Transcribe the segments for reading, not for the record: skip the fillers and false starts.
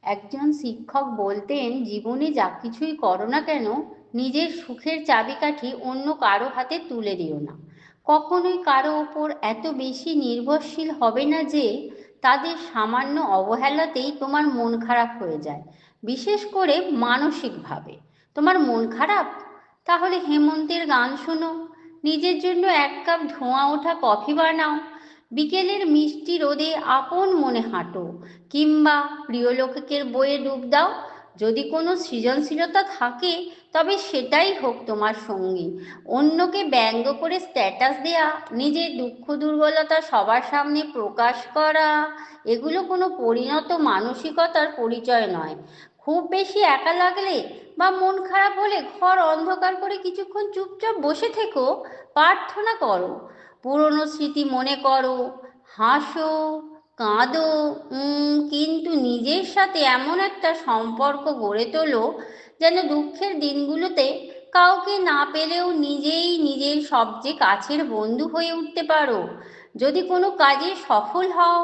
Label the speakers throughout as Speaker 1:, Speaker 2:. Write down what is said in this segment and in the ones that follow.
Speaker 1: একজন শিক্ষক বলতেন, জীবনে যা কিছুই করো না কেন, নিজের সুখের চাবিকাঠি অন্য কারো হাতে তুলে দিও না। কখনোই কারো ওপর এত বেশি নির্ভরশীল হবে না যে তাদের সামান্য অবহেলাতেই তোমার মন খারাপ হয়ে যায়, বিশেষ করে মানসিকভাবে। তোমার মন খারাপ? তাহলে হেমন্তের গান শোনো, নিজের জন্য এক কাপ ধোঁয়া ওঠা কফি বানাও, বিকেলের মিষ্টি রোদে আপন মনে হাঁটো, কিংবা প্রিয় লেখকের বইয়ে ডুব দাও। যদি কোনো সৃজনশীলতা থাকে, তবে সেটাই হোক তোমার সঙ্গী। অন্যকে ব্যঙ্গ করে স্ট্যাটাস দেয়া, নিজের দুঃখ দুর্বলতা সবার সামনে প্রকাশ করা, এগুলো কোনো পরিণত মানসিকতার পরিচয় নয়। খুব বেশি একা লাগলে বা মন খারাপ হলে ঘর অন্ধকার করে কিছুক্ষণ চুপচাপ বসে থেকো, প্রার্থনা করো, পুরনো স্মৃতি মনে করো, হাসো, কাঁদো, কিন্তু নিজের সাথে এমন একটা সম্পর্ক গড়ে তোলো যেন দুঃখের দিনগুলোতে কাউকে না পেলেও নিজেই নিজের সবচেয়ে কাছের বন্ধু হয়ে উঠতে পারো। যদি কোনো কাজে সফল হও,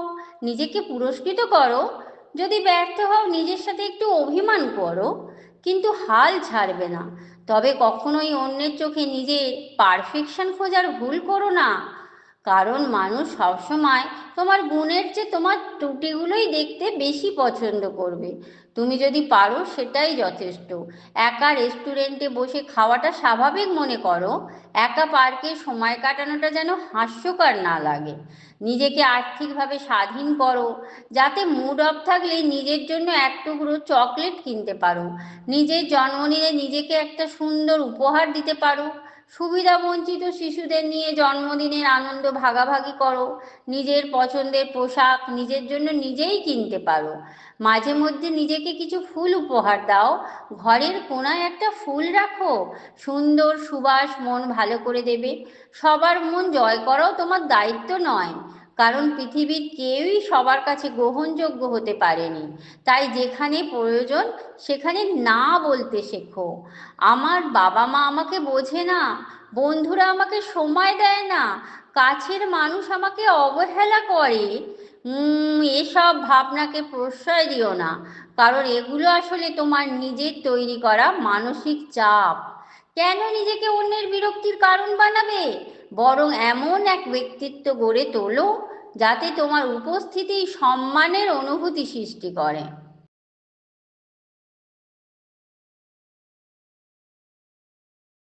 Speaker 1: নিজেকে পুরস্কৃত করো। যদি ব্যর্থ হও, নিজের সাথে একটু অভিমান করো, কিন্তু হাল ছাড়বে না। তবে কখনোই অন্যের চোখে নিজের পারফেকশন খোঁজার ভুল করো না, কারণ মানুষ সবসময় তোমার গুণের চেয়ে তোমার ত্রুটিগুলোই দেখতে বেশি পছন্দ করবে। তুমি যদি পারো, সেটাই যথেষ্ট। একা রেস্টুরেন্টে বসে খাওয়াটা স্বাভাবিক মনে করো, একা পার্কে সময় কাটানোটা যেন হাস্যকর না লাগে। নিজেকে আর্থিকভাবে স্বাধীন করো, যাতে মুড অফ থাকলে নিজের জন্য এক টুকরো চকলেট কিনতে পারো, নিজের জন্মদিনে নিজেকে একটা সুন্দর উপহার দিতে পারো। সুবিধা বঞ্চিত শিশুদের নিয়ে জন্মদিনের আনন্দ ভাগাভাগি করো, নিজের পছন্দের পোশাক নিজের জন্য নিজেই কিনতে পারো। মাঝে মধ্যে নিজেকে কিছু ফুল উপহার দাও, ঘরের কোনায় একটা ফুল রাখো, সুন্দর সুবাস মন ভালো করে দেবে। সবার মন জয় করাও তোমার দায়িত্ব নয়, কারণ পৃথিবীর কেউই সবার কাছে গ্রহণযোগ্য হতে পারেনি। তাই যেখানে প্রয়োজন সেখানে না বলতে শেখো। আমার বাবা মা আমাকে বোঝে না, বন্ধুরা আমাকে সময় দেয় না, কাছের মানুষ আমাকে অবহেলা করে, এসব ভাবনাকে প্রশ্রয় দিও না, কারণ এগুলো আসলে তোমার নিজের তৈরি করা মানসিক চাপ। কেন নিজেকে অন্যের বিরক্তির কারণ বানাবে? বরং এমন এক ব্যক্তিত্ব গড়ে তোলো যাতে তোমার উপস্থিতি সম্মানের অনুভূতি সৃষ্টি করে।